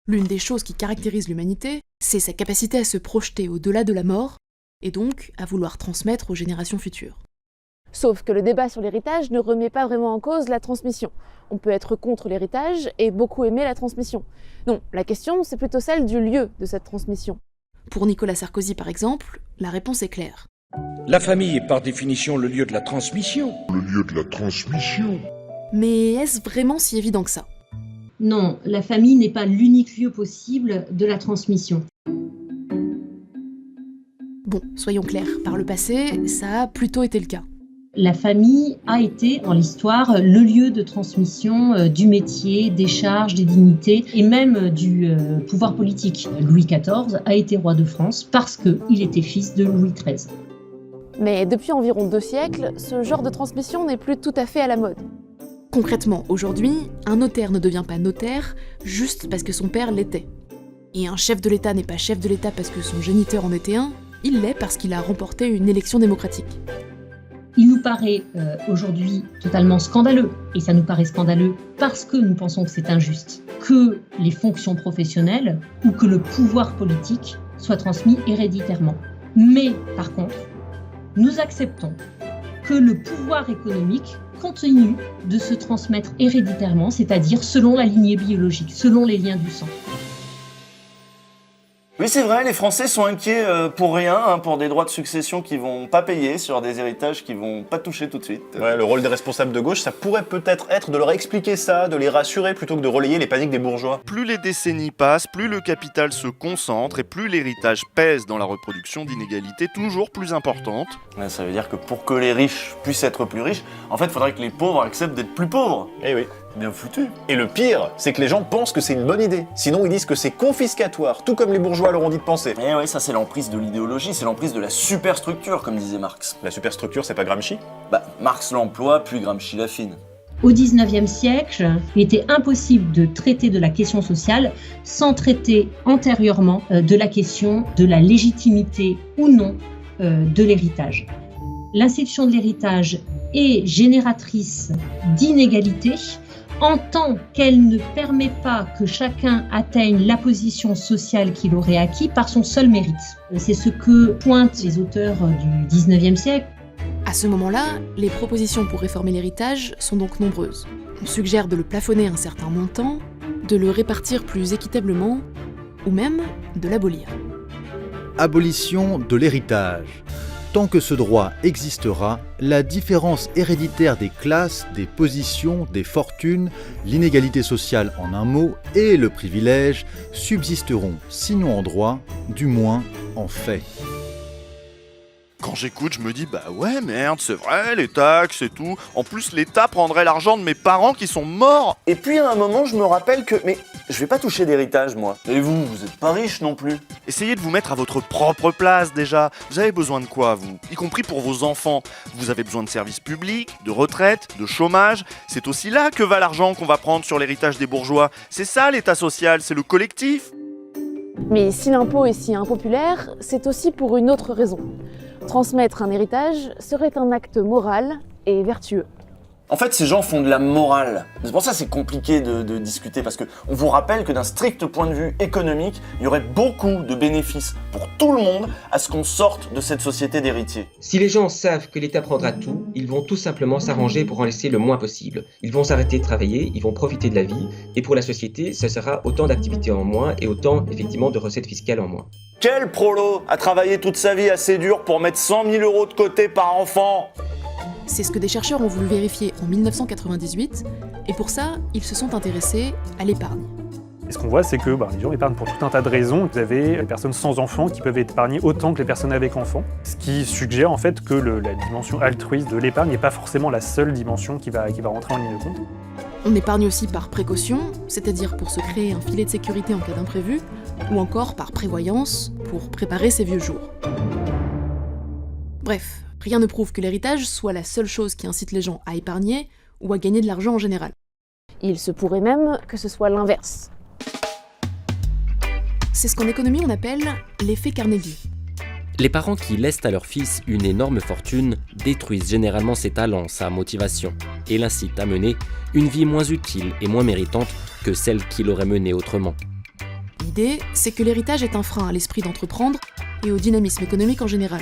L'une des choses qui caractérise l'humanité, c'est sa capacité à se projeter au-delà de la mort, et donc à vouloir transmettre aux générations futures. Sauf que le débat sur l'héritage ne remet pas vraiment en cause la transmission. On peut être contre l'héritage et beaucoup aimer la transmission. Non, la question, c'est plutôt celle du lieu de cette transmission. Pour Nicolas Sarkozy, par exemple, la réponse est claire. La famille est par définition le lieu de la transmission. Mais est-ce vraiment si évident que ça ? Non, la famille n'est pas l'unique lieu possible de la transmission. Bon, soyons clairs, par le passé, ça a plutôt été le cas. La famille a été, dans l'histoire, le lieu de transmission du métier, des charges, des dignités et même du pouvoir politique. Louis XIV a été roi de France parce qu'il était fils de Louis XIII. Mais depuis environ 2 siècles, ce genre de transmission n'est plus tout à fait à la mode. Concrètement, aujourd'hui, un notaire ne devient pas notaire juste parce que son père l'était. Et un chef de l'État n'est pas chef de l'État parce que son géniteur en était un, il l'est parce qu'il a remporté une élection démocratique. Il nous paraît aujourd'hui totalement scandaleux, et ça nous paraît scandaleux parce que nous pensons que c'est injuste, que les fonctions professionnelles ou que le pouvoir politique soient transmis héréditairement. Mais par contre, nous acceptons que le pouvoir économique continue de se transmettre héréditairement, c'est-à-dire selon la lignée biologique, selon les liens du sang. Oui, c'est vrai, les Français sont inquiets pour rien, pour des droits de succession qui vont pas payer, sur des héritages qui vont pas toucher tout de suite. Ouais, le rôle des responsables de gauche, ça pourrait peut-être être de leur expliquer ça, de les rassurer plutôt que de relayer les paniques des bourgeois. Plus les décennies passent, plus le capital se concentre et plus l'héritage pèse dans la reproduction d'inégalités toujours plus importantes. Ouais, ça veut dire que pour que les riches puissent être plus riches, en fait, il faudrait que les pauvres acceptent d'être plus pauvres. Eh oui. Bien foutu. Et le pire, c'est que les gens pensent que c'est une bonne idée. Sinon, ils disent que c'est confiscatoire, tout comme les bourgeois leur ont dit de penser. Eh ouais, ça c'est l'emprise de l'idéologie, c'est l'emprise de la superstructure, comme disait Marx. La superstructure, c'est pas Gramsci ? Marx l'emploie, puis Gramsci l'affine. Au XIXe siècle, il était impossible de traiter de la question sociale sans traiter antérieurement de la question de la légitimité ou non de l'héritage. L'institution de l'héritage est génératrice d'inégalités en tant qu'elle ne permet pas que chacun atteigne la position sociale qu'il aurait acquis par son seul mérite. C'est ce que pointent les auteurs du XIXe siècle. À ce moment-là, les propositions pour réformer l'héritage sont donc nombreuses. On suggère de le plafonner à un certain montant, de le répartir plus équitablement, ou même de l'abolir. Abolition de l'héritage. Tant que ce droit existera, la différence héréditaire des classes, des positions, des fortunes, l'inégalité sociale en un mot et le privilège subsisteront, sinon en droit, du moins en fait. Quand j'écoute, je me dis bah ouais merde, c'est vrai, les taxes et tout. En plus, l'État prendrait l'argent de mes parents qui sont morts. Et puis à un moment, je me rappelle que... Mais je vais pas toucher d'héritage, moi. Et vous êtes pas riche non plus. Essayez de vous mettre à votre propre place déjà. Vous avez besoin de quoi, vous ? Y compris pour vos enfants. Vous avez besoin de services publics, de retraite, de chômage. C'est aussi là que va l'argent qu'on va prendre sur l'héritage des bourgeois. C'est ça l'État social, c'est le collectif. Mais si l'impôt est si impopulaire, c'est aussi pour une autre raison. Transmettre un héritage serait un acte moral et vertueux. En fait, ces gens font de la morale. C'est pour ça que c'est compliqué de discuter, parce qu'on vous rappelle que d'un strict point de vue économique, il y aurait beaucoup de bénéfices pour tout le monde à ce qu'on sorte de cette société d'héritiers. Si les gens savent que l'État prendra tout, ils vont tout simplement s'arranger pour en laisser le moins possible. Ils vont s'arrêter de travailler, ils vont profiter de la vie, et pour la société, ce sera autant d'activités en moins et autant, effectivement, de recettes fiscales en moins. Quel prolo a travaillé toute sa vie assez dur pour mettre 100 000 € de côté par enfant ? C'est ce que des chercheurs ont voulu vérifier en 1998, et pour ça, ils se sont intéressés à l'épargne. Et ce qu'on voit, c'est que les gens épargnent pour tout un tas de raisons. Vous avez les personnes sans enfants qui peuvent épargner autant que les personnes avec enfants, ce qui suggère en fait que la dimension altruiste de l'épargne n'est pas forcément la seule dimension qui va rentrer en ligne de compte. On épargne aussi par précaution, c'est-à-dire pour se créer un filet de sécurité en cas d'imprévu, ou encore par prévoyance, pour préparer ses vieux jours. Bref, rien ne prouve que l'héritage soit la seule chose qui incite les gens à épargner ou à gagner de l'argent en général. Il se pourrait même que ce soit l'inverse. C'est ce qu'en économie on appelle l'effet Carnegie. Les parents qui laissent à leur fils une énorme fortune détruisent généralement ses talents, sa motivation, et l'incitent à mener une vie moins utile et moins méritante que celle qu'il aurait menée autrement. L'idée, c'est que l'héritage est un frein à l'esprit d'entreprendre et au dynamisme économique en général.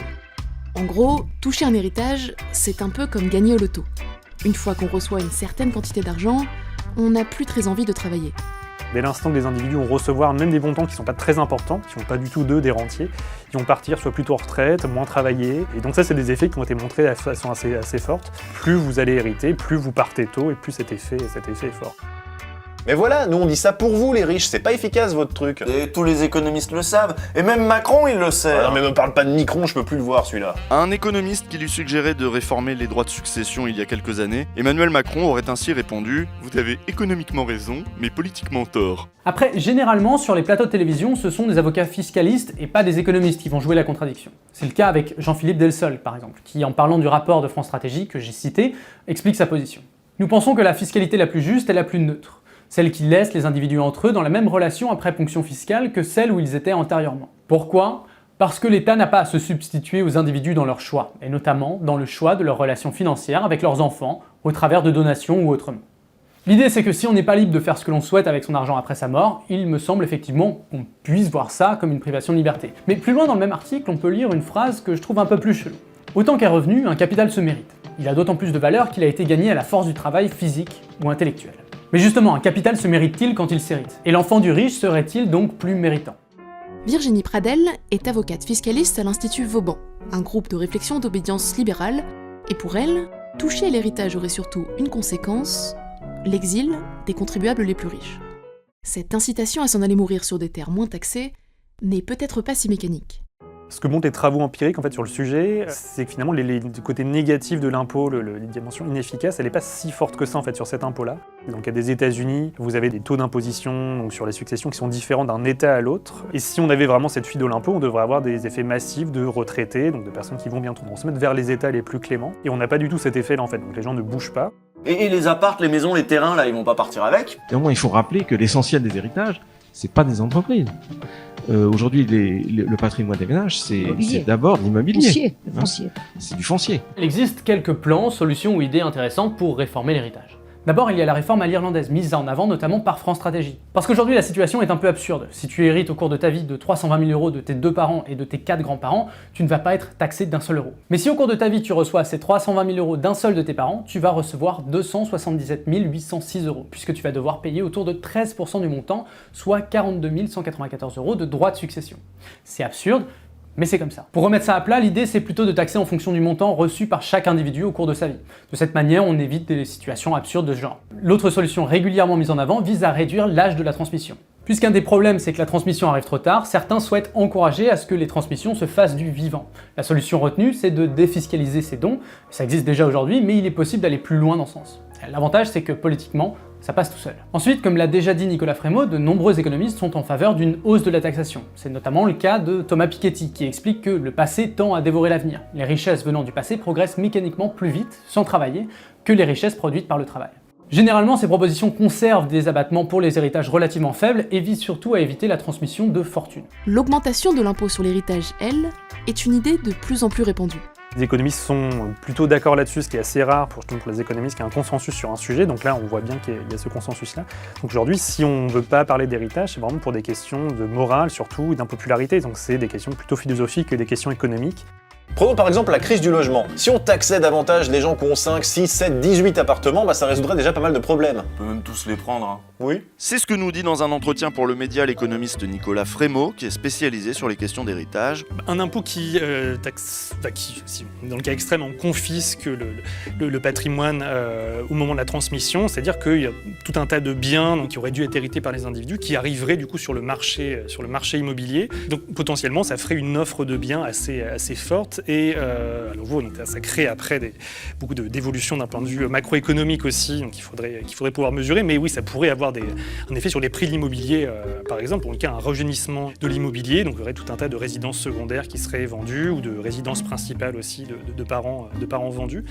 En gros, toucher un héritage, c'est un peu comme gagner au loto. Une fois qu'on reçoit une certaine quantité d'argent, on n'a plus très envie de travailler. Dès l'instant que les individus vont recevoir même des montants qui ne sont pas très importants, qui ne sont pas du tout d'eux des rentiers, ils vont partir soit plutôt en retraite, moins travailler. Et donc ça, c'est des effets qui ont été montrés de façon assez forte. Plus vous allez hériter, plus vous partez tôt et plus cet effet est fort. Mais voilà, nous on dit ça pour vous les riches, c'est pas efficace votre truc. Et tous les économistes le savent, et même Macron il le sait. Ah non mais me parle pas de Micron, je peux plus le voir celui-là. Un économiste qui lui suggérait de réformer les droits de succession il y a quelques années, Emmanuel Macron aurait ainsi répondu « Vous avez économiquement raison, mais politiquement tort ». Après, généralement, sur les plateaux de télévision, ce sont des avocats fiscalistes et pas des économistes qui vont jouer la contradiction. C'est le cas avec Jean-Philippe Delsol, par exemple, qui, en parlant du rapport de France Stratégie que j'ai cité, explique sa position. Nous pensons que la fiscalité la plus juste est la plus neutre, celle qui laisse les individus entre eux dans la même relation après ponction fiscale que celle où ils étaient antérieurement. Pourquoi ? Parce que l'État n'a pas à se substituer aux individus dans leurs choix, et notamment dans le choix de leurs relations financières avec leurs enfants, au travers de donations ou autrement. L'idée c'est que si on n'est pas libre de faire ce que l'on souhaite avec son argent après sa mort, il me semble effectivement qu'on puisse voir ça comme une privation de liberté. Mais plus loin dans le même article, on peut lire une phrase que je trouve un peu plus chelou. Autant qu'un revenu, un capital se mérite. Il a d'autant plus de valeur qu'il a été gagné à la force du travail physique ou intellectuel. Mais justement, un capital se mérite-t-il quand il s'hérite? Et l'enfant du riche serait-il donc plus méritant? Virginie Pradel est avocate fiscaliste à l'Institut Vauban, un groupe de réflexion d'obédience libérale, et pour elle, toucher à l'héritage aurait surtout une conséquence, l'exil des contribuables les plus riches. Cette incitation à s'en aller mourir sur des terres moins taxées n'est peut-être pas si mécanique. Ce que montrent les travaux empiriques en fait, sur le sujet, c'est que finalement le côté négatif de l'impôt, les dimensions inefficaces, elle n'est pas si forte que ça en fait, sur cet impôt-là. Dans le cas des États-Unis, vous avez des taux d'imposition sur les successions qui sont différents d'un État à l'autre. Et si on avait vraiment cette fuite de l'impôt, on devrait avoir des effets massifs de retraités, donc de personnes qui vont bientôt se mettre vers les États les plus cléments. Et on n'a pas du tout cet effet-là en fait, donc les gens ne bougent pas. Et les apparts, les maisons, les terrains, là, ils vont pas partir avec? Néanmoins, il faut rappeler que l'essentiel des héritages, c'est pas des entreprises. Aujourd'hui, le patrimoine des ménages, c'est d'abord l'immobilier. C'est du foncier. Il existe quelques plans, solutions ou idées intéressantes pour réformer l'héritage. D'abord, il y a la réforme à l'irlandaise, mise en avant notamment par France Stratégie. Parce qu'aujourd'hui, la situation est un peu absurde. Si tu hérites au cours de ta vie de 320 000 € de tes 2 parents et de tes 4 grands-parents, tu ne vas pas être taxé d'un seul euro. Mais si au cours de ta vie, tu reçois ces 320 000 € d'un seul de tes parents, tu vas recevoir 277 806 €, puisque tu vas devoir payer autour de 13% du montant, soit 42 194 € de droits de succession. C'est absurde, mais c'est comme ça. Pour remettre ça à plat, l'idée c'est plutôt de taxer en fonction du montant reçu par chaque individu au cours de sa vie. De cette manière, on évite des situations absurdes de ce genre. L'autre solution régulièrement mise en avant vise à réduire l'âge de la transmission. Puisqu'un des problèmes c'est que la transmission arrive trop tard, certains souhaitent encourager à ce que les transmissions se fassent du vivant. La solution retenue, c'est de défiscaliser ces dons. Ça existe déjà aujourd'hui, mais il est possible d'aller plus loin dans ce sens. L'avantage c'est que politiquement, ça passe tout seul. Ensuite, comme l'a déjà dit Nicolas Frémaux, de nombreux économistes sont en faveur d'une hausse de la taxation. C'est notamment le cas de Thomas Piketty, qui explique que le passé tend à dévorer l'avenir. Les richesses venant du passé progressent mécaniquement plus vite, sans travailler, que les richesses produites par le travail. Généralement, ces propositions conservent des abattements pour les héritages relativement faibles et visent surtout à éviter la transmission de fortune. L'augmentation de l'impôt sur l'héritage, elle, est une idée de plus en plus répandue. Les économistes sont plutôt d'accord là-dessus, ce qui est assez rare pour les économistes qu'il y ait un consensus sur un sujet. Donc là, on voit bien qu'il y a ce consensus-là. Donc aujourd'hui, si on ne veut pas parler d'héritage, c'est vraiment pour des questions de morale surtout et d'impopularité. Donc c'est des questions plutôt philosophiques que des questions économiques. Prenons par exemple la crise du logement. Si on taxait davantage les gens qui ont 5, 6, 7, 18 appartements, ça résoudrait déjà pas mal de problèmes. On peut même tous les prendre, hein. Oui. C'est ce que nous dit dans un entretien pour le média l'économiste Nicolas Frémaux, qui est spécialisé sur les questions d'héritage. Un impôt qui taxe, si, dans le cas extrême, on confisque le patrimoine au moment de la transmission, c'est-à-dire qu'il y a tout un tas de biens donc, qui auraient dû être hérités par les individus, qui arriveraient du coup sur le marché immobilier. Donc potentiellement, ça ferait une offre de biens assez forte. Et à nouveau, donc, ça crée après beaucoup d'évolutions d'un point de vue macroéconomique aussi, donc il faudrait pouvoir mesurer, mais oui, ça pourrait avoir un effet sur les prix de l'immobilier, par exemple, pour le cas un rajeunissement de l'immobilier, donc il y aurait tout un tas de résidences secondaires qui seraient vendues, ou de résidences principales aussi de parents vendus.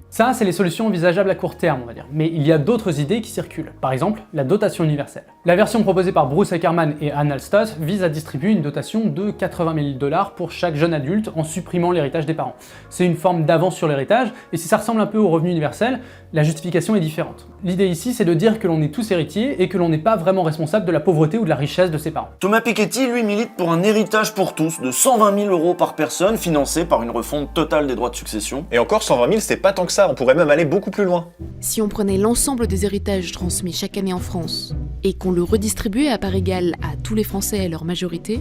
Ça, c'est les solutions envisageables à court terme, on va dire. Mais il y a d'autres idées qui circulent. Par exemple, la dotation universelle. La version proposée par Bruce Ackerman et Anne Alstott vise à distribuer une dotation de 80 000 $ pour chaque jeune adulte en supprimant l'héritage des parents. C'est une forme d'avance sur l'héritage, et si ça ressemble un peu au revenu universel, la justification est différente. L'idée ici, c'est de dire que l'on est tous héritiers et que l'on n'est pas vraiment responsable de la pauvreté ou de la richesse de ses parents. Thomas Piketty, lui, milite pour un héritage pour tous de 120 000 € par personne, financé par une refonte totale des droits de succession. Et encore, 120 000, c'est pas tant que ça, on pourrait même aller beaucoup plus loin. Si on prenait l'ensemble des héritages transmis chaque année en France et qu'on le redistribuait à part égale à tous les Français à leur majorité,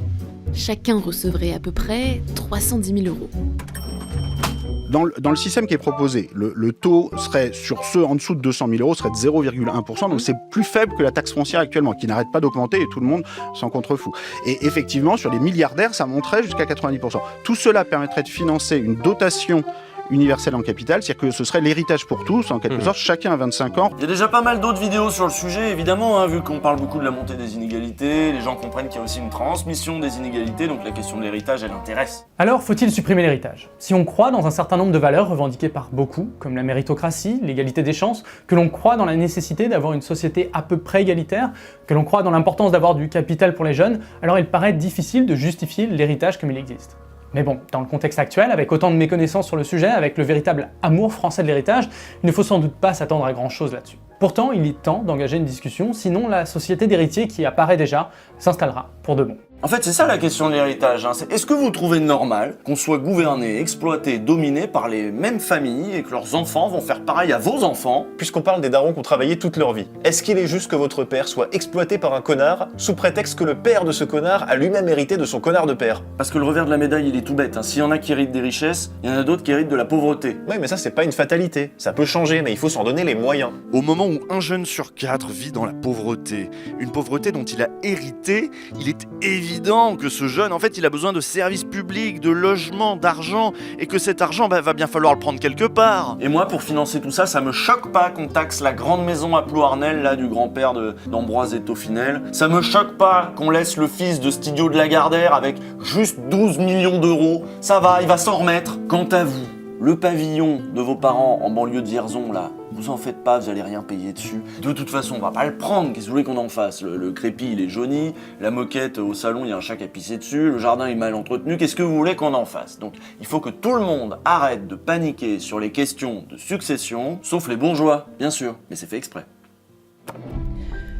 chacun recevrait à peu près 310 000 €. Dans le système qui est proposé, le taux serait, sur ceux en dessous de 200 000 €, serait de 0,1%, donc c'est plus faible que la taxe foncière actuellement, qui n'arrête pas d'augmenter et tout le monde s'en contrefout. Et effectivement, sur les milliardaires, ça monterait jusqu'à 90%. Tout cela permettrait de financer une dotation universelle en capital, c'est-à-dire que ce serait l'héritage pour tous, en quelque sorte, chacun à 25 ans. Il y a déjà pas mal d'autres vidéos sur le sujet, évidemment, vu qu'on parle beaucoup de la montée des inégalités, les gens comprennent qu'il y a aussi une transmission des inégalités, donc la question de l'héritage, elle intéresse. Alors, faut-il supprimer l'héritage? Si on croit dans un certain nombre de valeurs revendiquées par beaucoup, comme la méritocratie, l'égalité des chances, que l'on croit dans la nécessité d'avoir une société à peu près égalitaire, que l'on croit dans l'importance d'avoir du capital pour les jeunes, alors il paraît difficile de justifier l'héritage comme il existe. Mais bon, dans le contexte actuel, avec autant de méconnaissances sur le sujet, avec le véritable amour français de l'héritage, il ne faut sans doute pas s'attendre à grand chose là-dessus. Pourtant, il est temps d'engager une discussion, sinon la société d'héritiers qui apparaît déjà s'installera pour de bon. En fait, c'est ça la question de l'héritage. C'est est-ce que vous trouvez normal qu'on soit gouverné, exploité, dominé par les mêmes familles et que leurs enfants vont faire pareil à vos enfants? Puisqu'on parle des darons qui ont travaillé toute leur vie, est-ce qu'il est juste que votre père soit exploité par un connard sous prétexte que le père de ce connard a lui-même hérité de son connard de père? Parce que le revers de la médaille, il est tout bête. S'il y en a qui héritent des richesses, il y en a d'autres qui héritent de la pauvreté. Oui, mais ça, c'est pas une fatalité. Ça peut changer, mais il faut s'en donner les moyens. Au moment où un jeune sur 4 vit dans la pauvreté, une pauvreté dont il a hérité, il est évident que ce jeune, en fait, il a besoin de services publics, de logements, d'argent, et que cet argent, va bien falloir le prendre quelque part. Et moi, pour financer tout ça, ça me choque pas qu'on taxe la grande maison à Plouarnel, là, du grand-père d'Ambroise et Taufinel. Ça me choque pas qu'on laisse le fils de Stidio de Lagardère avec juste 12 millions d'euros. Ça va, il va s'en remettre. Quant à vous, le pavillon de vos parents en banlieue de Vierzon, là, vous en faites pas, vous allez rien payer dessus. De toute façon, on va pas le prendre, qu'est-ce que vous voulez qu'on en fasse? Le crépi, il est jauni, la moquette au salon, il y a un chat qui a pissé dessus, le jardin est mal entretenu, qu'est-ce que vous voulez qu'on en fasse? Donc, il faut que tout le monde arrête de paniquer sur les questions de succession, sauf les bourgeois, bien sûr, mais c'est fait exprès.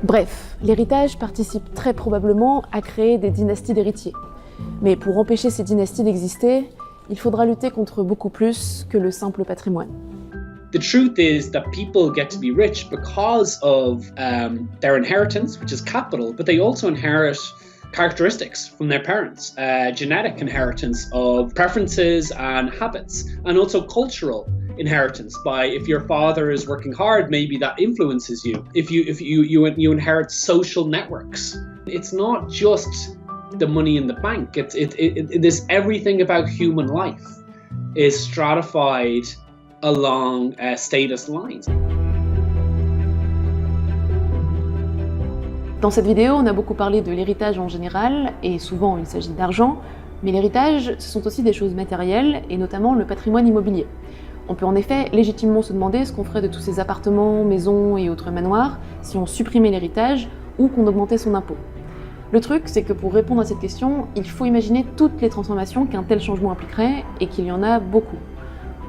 Bref, l'héritage participe très probablement à créer des dynasties d'héritiers. Mais pour empêcher ces dynasties d'exister, il faudra lutter contre beaucoup plus que le simple patrimoine. The truth is that people get to be rich because of their inheritance, which is capital, but they also inherit characteristics from their parents, genetic inheritance of preferences and habits, and also cultural inheritance by if your father is working hard, maybe that influences you. If you inherit social networks. It's not just the money in the bank. This everything about human life is stratified along status lines. Dans cette vidéo, on a beaucoup parlé de l'héritage en général, et souvent il s'agit d'argent, mais l'héritage, ce sont aussi des choses matérielles, et notamment le patrimoine immobilier. On peut en effet légitimement se demander ce qu'on ferait de tous ces appartements, maisons et autres manoirs si on supprimait l'héritage ou qu'on augmentait son impôt. Le truc, c'est que pour répondre à cette question, il faut imaginer toutes les transformations qu'un tel changement impliquerait, et qu'il y en a beaucoup.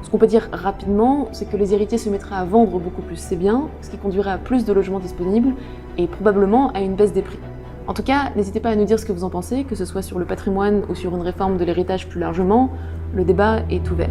Ce qu'on peut dire rapidement, c'est que les héritiers se mettraient à vendre beaucoup plus ces biens, ce qui conduirait à plus de logements disponibles, et probablement à une baisse des prix. En tout cas, n'hésitez pas à nous dire ce que vous en pensez, que ce soit sur le patrimoine ou sur une réforme de l'héritage plus largement, le débat est ouvert.